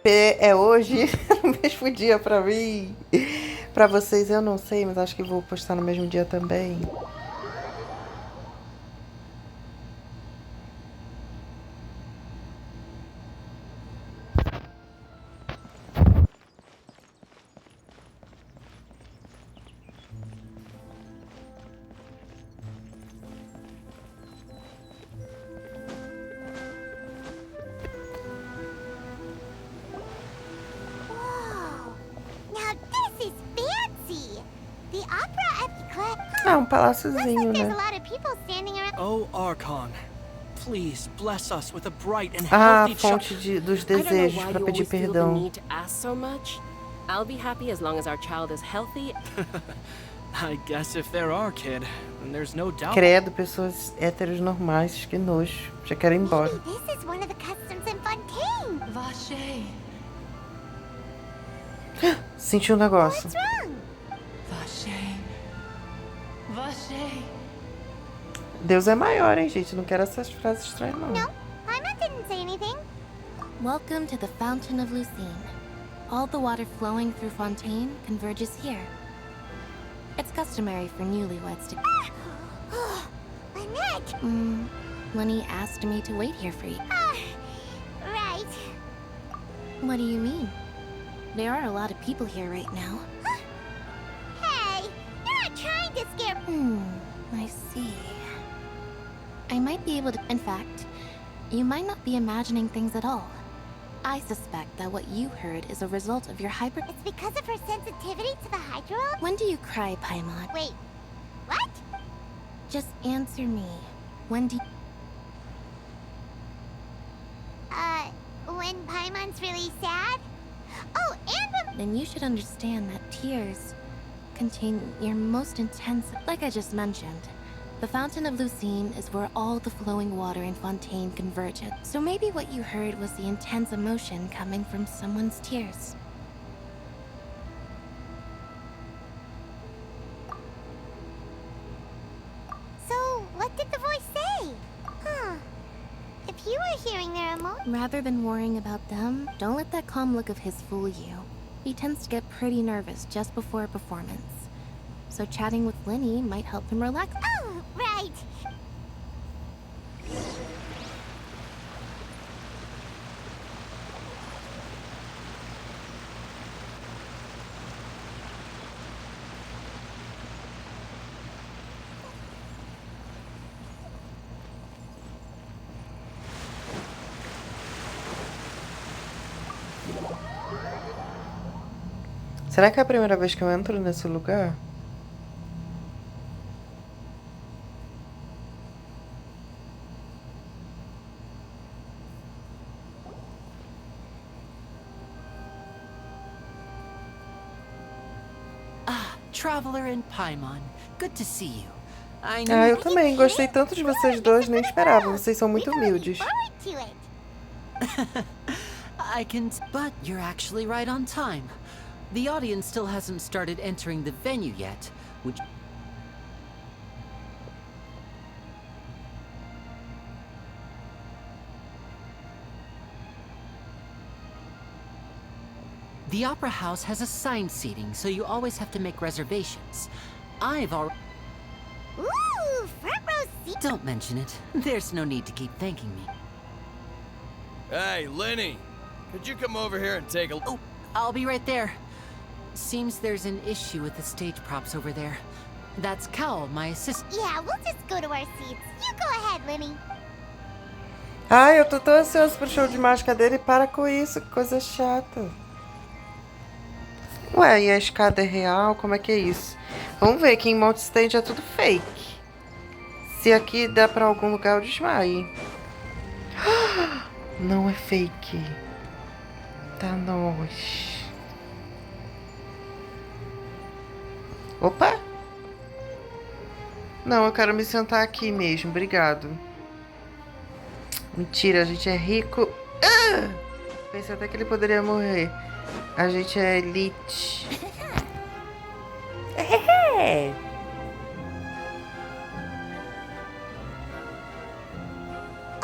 EP é hoje, no mesmo dia pra mim. Pra vocês eu não sei, mas acho que vou postar no mesmo dia também. Whoa! Now this is fancy! The opera at the club. Ah, um Looks like paláciozinho, there's né? a lot of people standing around. Oh, Archon, please bless us with a bright and Ah, healthy fonte dos I don't know desejos why pra you pedir always feel the perdão. need to ask so much. I'll be happy as long as our child is healthy. I guess if there are, kid, then there's no doubt. Credo, pessoas héteros normais, que nojo. Já quero ir embora. Maybe this is one of the customs in Fontaine. Vache, Senti um negócio. What's wrong? Vache, Vache. Deus é maior, hein, gente? Não quero essas frases estranhas, não. No, Paimon didn't say anything. Welcome to the Fountain of Lucine. All the water flowing through Fontaine converges here. It's customary for newlyweds to... Lynette! Liney asked me to wait here for you. Right. What do you mean? There are a lot of people here right now. Hey, you're not trying to scare. I see. I might be able to... In fact, you might not be imagining things at all. I suspect that what you heard is a result of your hyper... It's because of her sensitivity to the hydro? When do you cry, Paimon? Wait, what? Just answer me. When do you... When Paimon's really sad? Oh, and when... Then you should understand that tears contain your most intense... Like I just mentioned, the Fountain of Lucine is where all the flowing water in Fontaine converges. So maybe what you heard was the intense emotion coming from someone's tears. So, what did the voice say? Huh. If you were hearing their emotion... Rather than worrying about them, don't let that calm look of his fool you. He tends to get pretty nervous just before a performance. So chatting with Liney might help him relax. Oh, right. Será que é a primeira vez que eu entro nesse lugar? Traveler in Paimon, good to see you. I knew Ah, eu também. Gostei tanto de vocês dois, nem esperava. Vocês são muito humildes. Forward to it. I can, but you're actually right on time. The audience still hasn't started entering the venue yet, which... The Opera House has assigned seating, so you always have to make reservations. I've already... Ooh, front row seat. Don't mention it. There's no need to keep thanking me. Hey, Liney, could you come over here and take a... Oh, I'll be right there. Seems there's an issue with the stage props over there. That's Cal, my assistant. Yeah, we'll just go to our seats. You go ahead, Liney. Ai, eu tô tão ansioso pro show de mágica dele. Para com isso, que coisa chata. Ué, e a escada é real? Como é que é isso? Vamos ver que em Mount Stage é tudo fake. Se aqui dá pra algum lugar, eu desmaio. Não é fake. Tá nós. Opa! Não, eu quero me sentar aqui mesmo. Obrigado. Mentira, a gente é rico. Pensei até que ele poderia morrer. A gente é elite. É.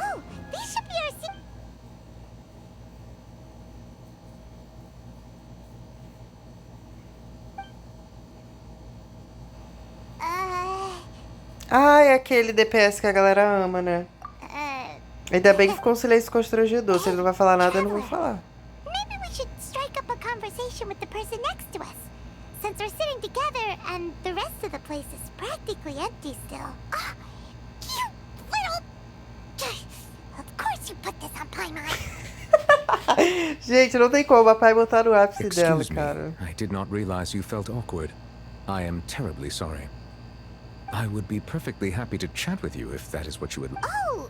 Oh, this should be our seat. é aquele DPS que a galera ama, né? Ainda bem que ficou um silêncio constrangedor. Se ele não vai falar nada, eu não vou falar. Maybe we should strike up a conversation with the person next to us. Since we're sitting together and the rest of the place is practically empty still. Ah, you little... Of course you put this on Paimon. Gente, não tem como a pai botar no ápice dela, Excuse me. cara. I did not realize you felt awkward. I am terribly sorry. I would be perfectly happy to chat with you if that is what you would. Oh,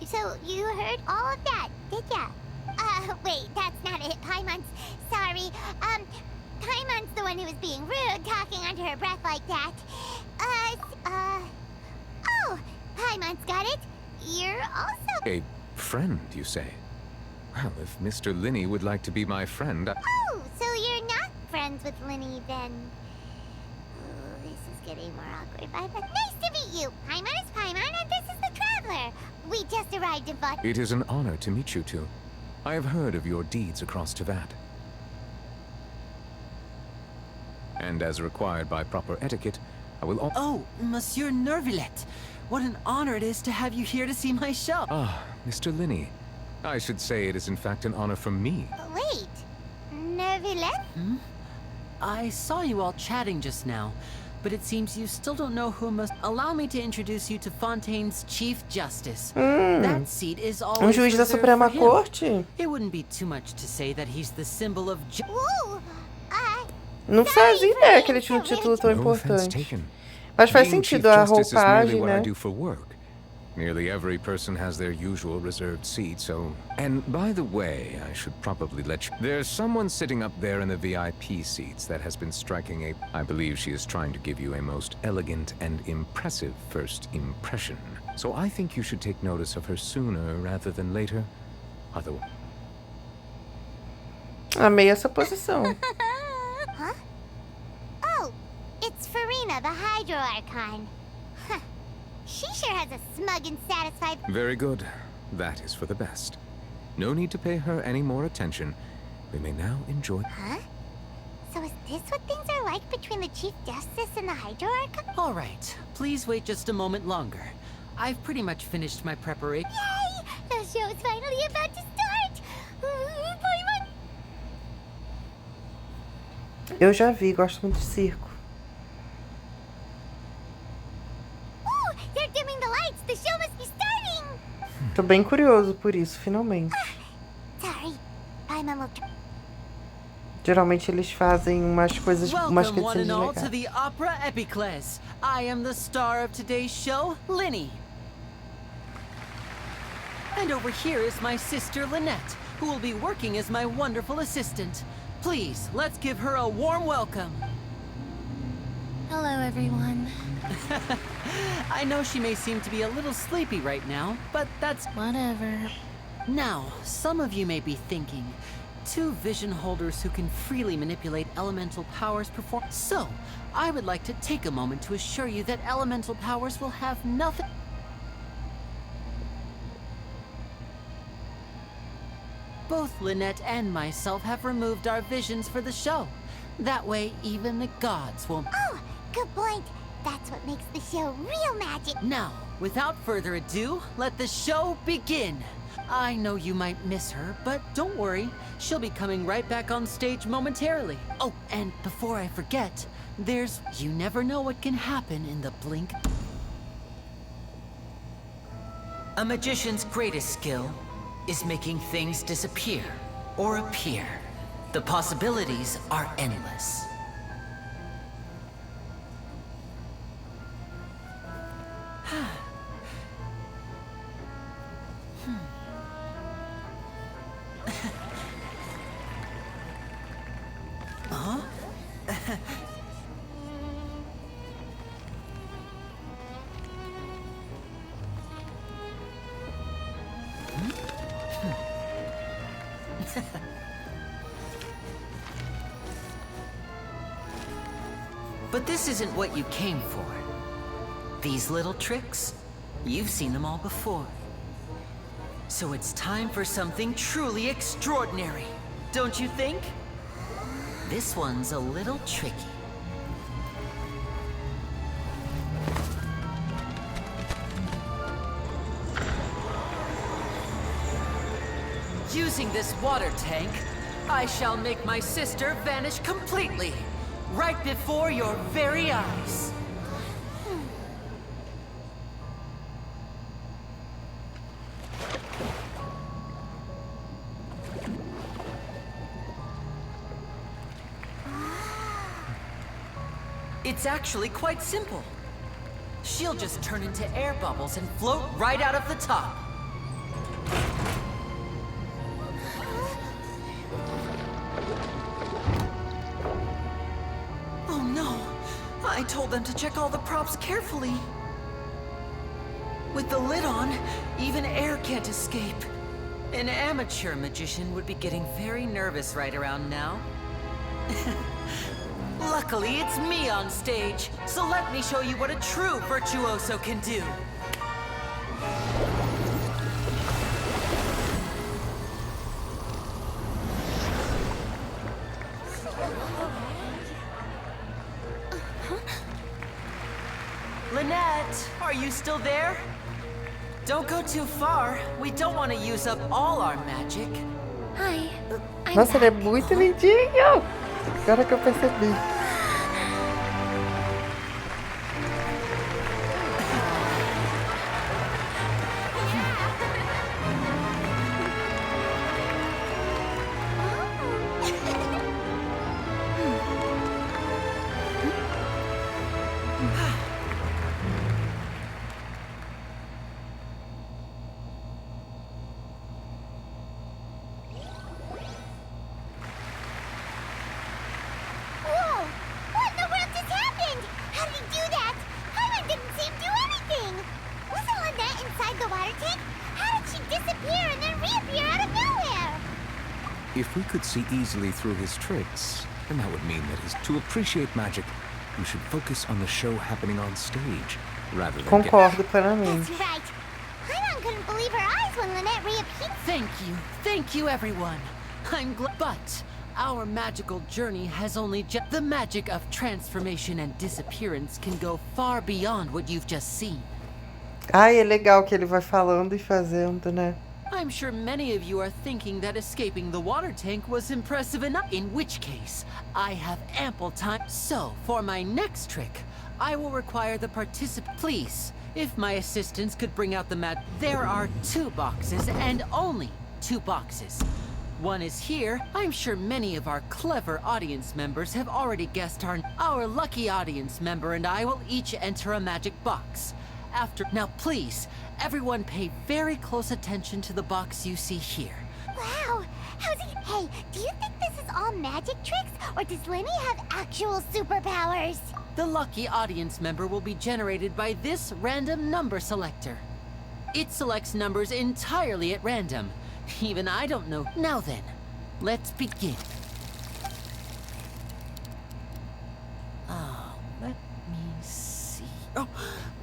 so you heard all of that, did ya? Wait, that's not it. Paimon's sorry. Paimon's the one who was being rude, talking under her breath like that. Oh, Paimon's got it. You're also... A friend, you say? Well, if Mr. Liney would like to be my friend, Oh, so you're not friends with Liney then? Oh, this is getting more awkward. Nice to meet you. Paimon is Paimon, and this is the Traveler. We just arrived in Vat. It is an honor to meet you two. I have heard of your deeds across Tevat. And as required by proper etiquette, I will Oh, Monsieur Nervillet. What an honor it is to have you here to see my show. Ah, Mr. Liney. I should say it is in fact an honor for me. Wait, Nervillet? I saw you all chatting just now, but it seems you still don't know who must... Allow me to introduce you to Fontaine's Chief Justice. That seat is always Juiz da reserved Suprema for him. Corte? It wouldn't be too much to say that he's the symbol of Whoa, Não fazia ideia que ele tinha um título tão No offense importante. taken. Mas faz Being Chief sentido a Justice is merely roupagem, what I né? do for work. Nearly every person has their usual reserved seat, so... And by the way, I should probably let you... There's someone sitting up there in the VIP seats that has been striking a... I believe she is trying to give you a most elegant and impressive first impression. So I think you should take notice of her sooner rather than later. Otherwise... Amei essa posição. Huh? Oh, it's Farina, the Hydro Archon. Huh. She sure has a smug and satisfied... Very good. That is for the best. No need to pay her any more attention. We may now enjoy... Huh? So is this what things are like between the Chief Justice and the Hydro Archon? All right, please wait just a moment longer. I've pretty much finished my preparation. Yay! The show is finally about to start! Paimon! Eu já vi, gosto muito de circo. Ooh, they're dimming the lights! The show must be starting! Tô bem curioso por isso, finalmente. Sorry. Paimon will... Geralmente eles fazem umas coisas, umas Welcome one cutscenes and all to legais. the Opera Epicles. I am the star of today's show, Liney. And over here is my sister Lynette, who will be working as my wonderful assistant. Please, let's give her a warm welcome. Hello, everyone. I know she may seem to be a little sleepy right now, but that's... Whatever. Now, some of you may be thinking, two vision holders who can freely manipulate elemental powers perform... So, I would like to take a moment to assure you that elemental powers will have nothing... Both Lynette and myself have removed our visions for the show. That way, even the gods won't... Oh, good point. That's what makes the show real magic. Now, without further ado, let the show begin. I know you might miss her, but don't worry. She'll be coming right back on stage momentarily. Oh, and before I forget, there's... You never know what can happen in the blink. A magician's greatest skill is making things disappear or appear. The possibilities are endless. But this isn't what you came for. These little tricks, you've seen them all before. So it's time for something truly extraordinary, don't you think? This one's a little tricky. Using this water tank, I shall make my sister vanish completely, right before your very eyes. It's actually quite simple. She'll just turn into air bubbles and float right out of the top. Oh no! I told them to check all the props carefully. With the lid on, even air can't escape. An amateur magician would be getting very nervous right around now. Luckily, it's me on stage, so let me show you what a true virtuoso can do. Lynette, are you still there? Don't go too far. We don't want to use up all our magic. Hi. I'm Nossa, ele é back. muito lindinho! Agora que eu percebi. Whoa! What in the world just happened? How did he do that? Paimon didn't seem to do anything. Wasn't Lynette inside the water tank? How did she disappear and then reappear out of nowhere? If we could see easily through his tricks, then that would mean that to appreciate magic, we should focus on the show happening on stage, rather than Concordo plenamente. That's right. Paimon couldn't believe her eyes when Lynette reappeared. Thank you everyone. I'm glad, but our magical journey has only just... The magic of transformation and disappearance can go far beyond what you've just seen. Ai, é legal que ele vai falando e fazendo, né? I'm sure many of you are thinking that escaping the water tank was impressive enough, in which case, I have ample time. So, for my next trick, I will require the participant. Please, if my assistants could bring out the mat. There are 2 boxes, and only 2 boxes. One is here. I'm sure many of our clever audience members have already guessed our lucky audience member and I will each enter a magic box. Now please, everyone pay very close attention to the box you see here. Wow! How's he? Hey, do you think this is all magic tricks, or does Liney have actual superpowers? The lucky audience member will be generated by this random number selector. It selects numbers entirely at random. Even I don't know. Now then, let's begin. Oh, let me see. Oh,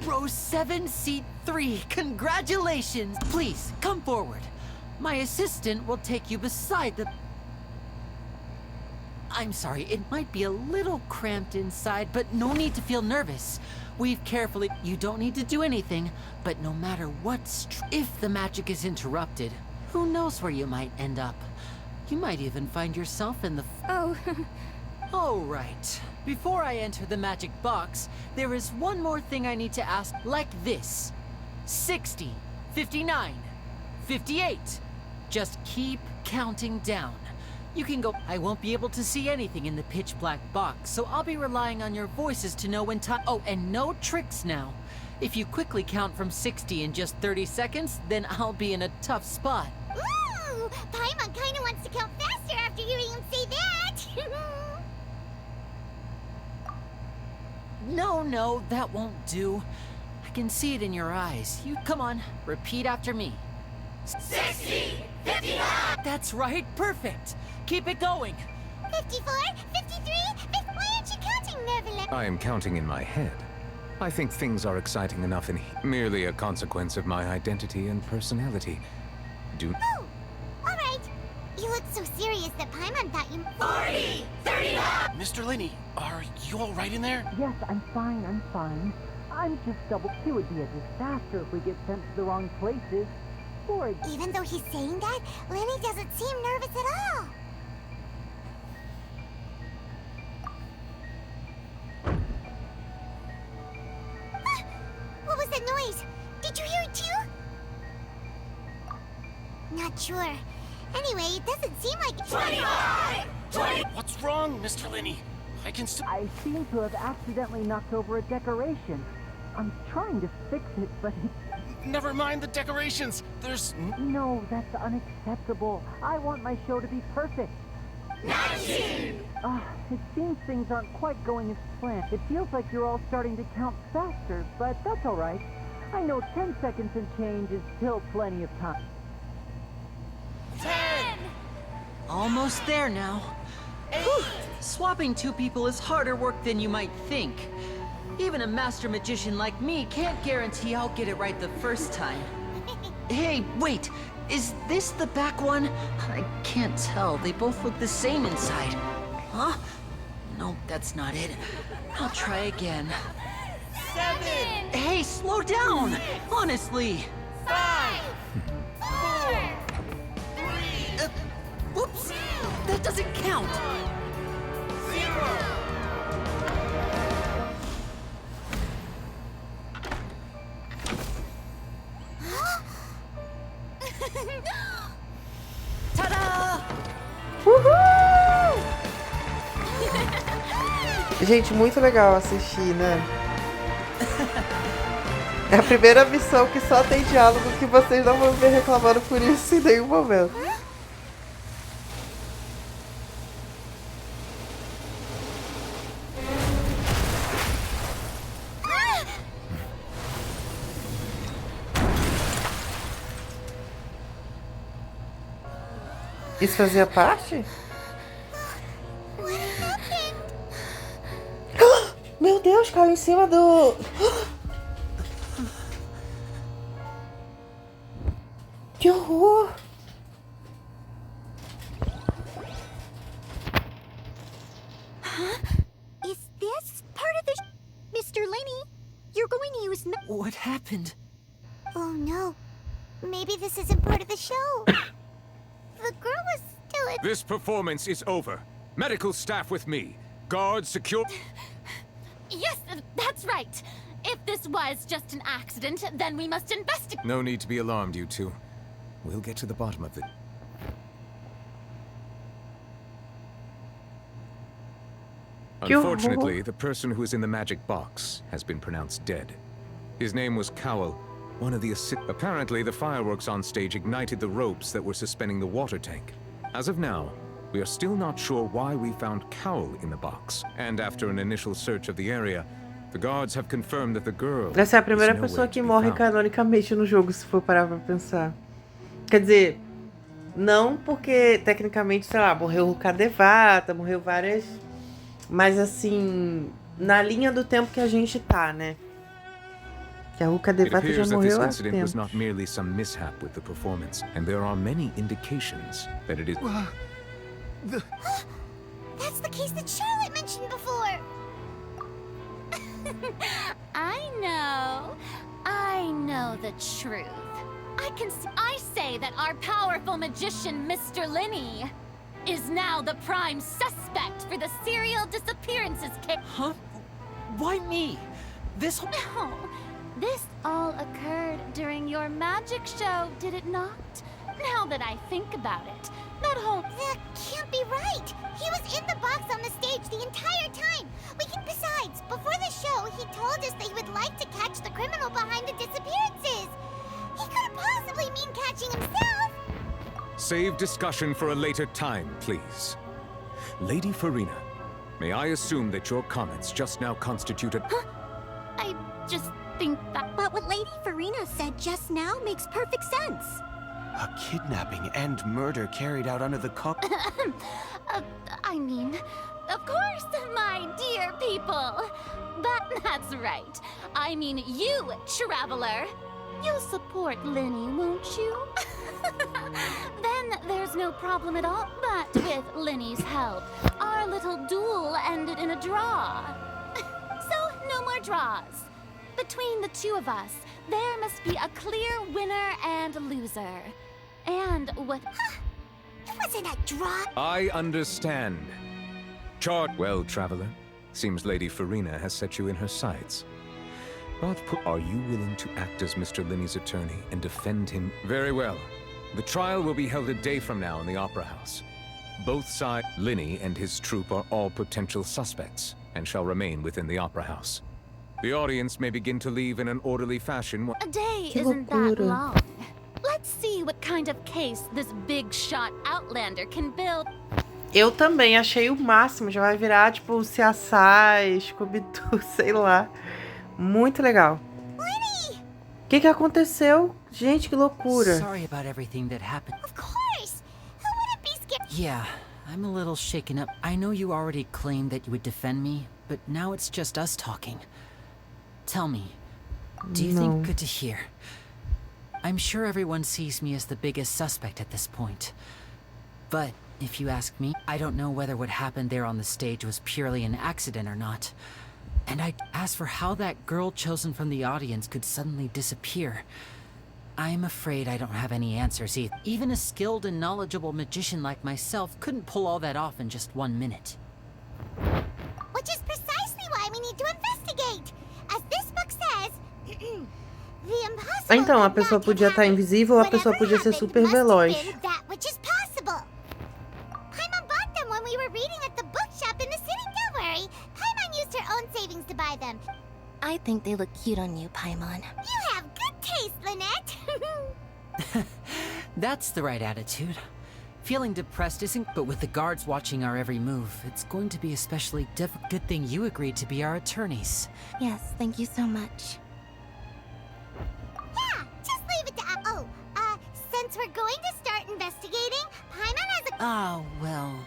row 7, seat 3. Congratulations! Please, come forward. My assistant will take you beside the... I'm sorry, it might be a little cramped inside, but no need to feel nervous. We've carefully... You don't need to do anything, but no matter what... If the magic is interrupted, who knows where you might end up? You might even find yourself in the... Oh. Oh, right. Before I enter the magic box, there is one more thing I need to ask, like this. 60, 59, 58. Just keep counting down. You can go... I won't be able to see anything in the pitch black box, so I'll be relying on your voices to know when time... Oh, and no tricks now. If you quickly count from 60 in just 30 seconds, then I'll be in a tough spot. Ooh! Paimon kinda wants to count faster after hearing him say that! No, that won't do. I can see it in your eyes. You... Come on, repeat after me. 60! 59! That's right, perfect! Keep it going! 54, 53, why aren't you counting, Nervalin? I am counting in my head. I think things are exciting enough in merely a consequence of my identity and personality. Oh, alright. You look so serious that Paimon thought you... 40! 39! Mr. Liney, are you all right in there? Yes, I'm fine. I'm just double... It would be a disaster if we get sent to the wrong places. forward. Even though he's saying that, Liney doesn't seem nervous at all. Ah, what was that noise? Did you hear it too? Not sure. Anyway, it doesn't seem like 25! 20! What's wrong, Mr. Liney? I can still... I seem to have accidentally knocked over a decoration. I'm trying to fix it, but Never mind the decorations. There's... No, that's unacceptable. I want my show to be perfect. 19! It seems things aren't quite going as planned. It feels like you're all starting to count faster, but that's all right. I know 10 seconds and change is still plenty of time. 10! Almost there now. Whew. Swapping two people is harder work than you might think. Even a master magician like me can't guarantee I'll get it right the first time. Hey, wait! Is this the back one? I can't tell. They both look the same inside. Huh? No, that's not it. I'll try again. 7! Hey, slow down! Honestly! 5! 4! 3! Whoops! That doesn't count! 0! Ta-da! Uhul! Gente, muito legal assistir, né? É a primeira missão que só tem diálogo, que vocês não vão ver reclamando por isso em nenhum momento. Isso fazia parte? Meu Deus, caiu em cima do... Que horror! Is this part of the Mr. Liney, you're going to use What happened? Oh no. Maybe this isn't part of the show. The girl was still in... This performance is over. Medical staff with me. Guards secure... Yes, that's right. If this was just an accident, then we must investigate. No need to be alarmed, you two. We'll get to the bottom of it. Unfortunately, the person who is in the magic box has been pronounced dead. His name was Cowell, one of the Apparently, the fireworks on stage ignited the ropes that were suspending the water tank. As of now, we are still not sure why we found Cowell in the box. And after an initial search of the area, the guards have confirmed that the girl... Essa é a primeira pessoa que morre canonicamente no jogo, se for parar pra pensar. Quer dizer, não porque, tecnicamente, sei lá, morreu o Cadevata, morreu várias... Mas, assim, na linha do tempo que a gente tá, né? Que a Ruka Devata já morreu há tempo. It was not merely some mishap with the performance, and there are many indications that it is... That's the case that Charlotte mentioned before. I know the truth. I say that our powerful magician, Mr. Liney, is now the prime suspect for the serial disappearances case. Huh? Why me? This... No, this all occurred during your magic show, did it not? Now that I think about it, that whole... That can't be right. He was in the box on the stage the entire time. Besides, before the show, he told us that he would like to catch the criminal behind the disappearances. He couldn't possibly mean catching himself. Save discussion for a later time, please. Lady Farina, may I assume that your comments just now constituted... Huh? I just think that... But what Lady Farina said just now makes perfect sense. A kidnapping and murder carried out under the I mean, of course, my dear people. But that's right. I mean you, traveler. You'll support Liney, won't you? Then there's no problem at all. But with Liney's help, our little duel ended in a draw. So no more draws. Between the two of us, there must be a clear winner and loser. And what... It wasn't a draw. I understand. Well, traveler, seems Lady Farina has set you in her sights. But are you willing to act as Mr. Liney's attorney and defend him? Very well. The trial will be held a day from now in the Opera House. Both sides, Liney and his troupe, are all potential suspects and shall remain within the Opera House. The audience may begin to leave in an orderly fashion. A day isn't that long. Let's see what kind of case this big shot outlander can build. Eu também achei o máximo. Já vai virar, tipo, CSI, Scooby-Doo, sei lá. Muito legal. O que aconteceu? Gente, que loucura. Sorry about everything that happened. Of course. Who wouldn't be scared? Yeah, I'm a little shaken up. I know you already claimed that you would defend me, but now it's just us talking. Tell me, do you think good to hear? I'm sure everyone sees me as the biggest suspect at this point. But if you ask me, I don't know whether what happened there on the stage was purely an accident or not. And I asked for how that girl chosen from the audience could suddenly disappear. I'm afraid I don't have any answers either. Even a skilled and knowledgeable magician like myself couldn't pull all that off in just 1 minute. Which is precisely why we need to investigate. As this book says, the impossible. Então, a pessoa podia estar invisível ou a pessoa podia ser super veloz. That which is possible. Paimon bought them when we were reading at the bookshop in the city. Don't worry. Paimon used her own savings to buy them. I think they look cute on you, Paimon. You have good taste, Lynette. That's the right attitude. Feeling depressed isn't, but with the guards watching our every move, it's going to be especially difficult. Good thing you agreed to be our attorneys. Yes, thank you so much. Yeah, just leave it to since we're going to start investigating, Paimon has a... Ah, well,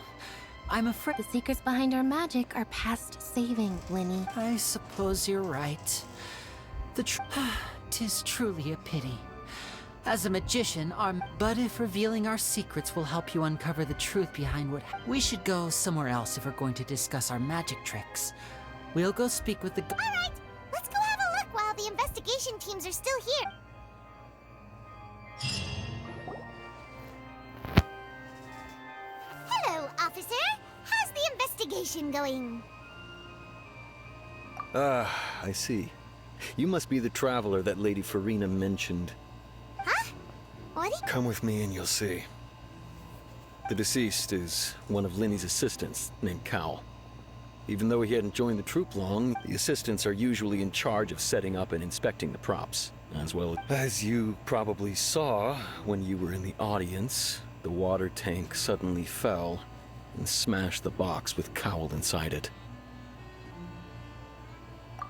I'm afraid... The secrets behind our magic are past saving, Liney. I suppose you're right. Tis truly a pity. As a magician, but if revealing our secrets will help you uncover the truth behind what... We should go somewhere else if we're going to discuss our magic tricks. We'll go speak with the... Alright, let's go have a look while the investigation teams are still here. Hello, officer. How's the investigation going? I see. You must be the traveler that Lady Farina mentioned. Huh? What? Come with me and you'll see. The deceased is one of Liney's assistants, named Cal. Even though he hadn't joined the troupe long, the assistants are usually in charge of setting up and inspecting the props. As well as you probably saw when you were in the audience, the water tank suddenly fell and smashed the box with Cowell inside it.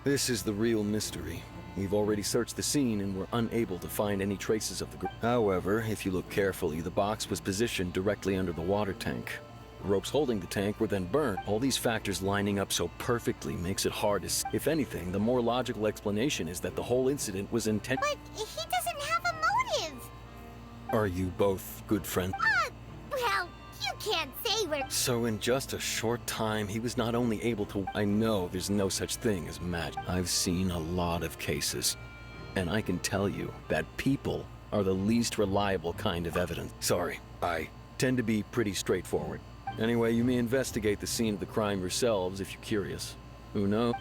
This is the real mystery. We've already searched the scene and were unable to find any traces of the group. However, if you look carefully, the box was positioned directly under the water tank. The ropes holding the tank were then burned. All these factors lining up so perfectly makes it hard to see. If anything, the more logical explanation is that the whole incident was intentional. But he doesn't have a motive. Are you both good friends? Well, you can't say we're... So in just a short time, he was not only able to... I know there's no such thing as magic. I've seen a lot of cases. And I can tell you that people are the least reliable kind of evidence. Sorry, I tend to be pretty straightforward. Anyway, you may investigate the scene of the crime yourselves if you're curious. Who knows?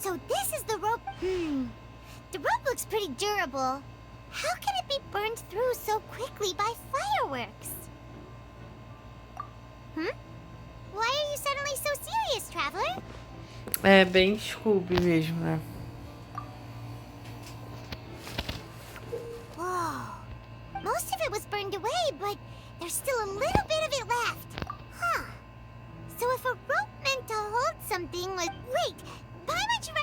So this is the rope. The rope looks pretty durable. How can it be burned through so quickly by fireworks? Why are you suddenly so serious, traveler? É bem Scooby mesmo, né? Whoa. Most of it was burned away, but there's still a little bit of it left. Huh. So if a rope meant to hold something, like... Wait, why would you...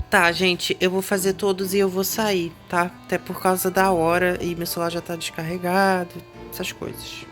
Tá, gente, eu vou fazer todos e eu vou sair, tá? Até por causa da hora e meu celular já tá descarregado, essas coisas.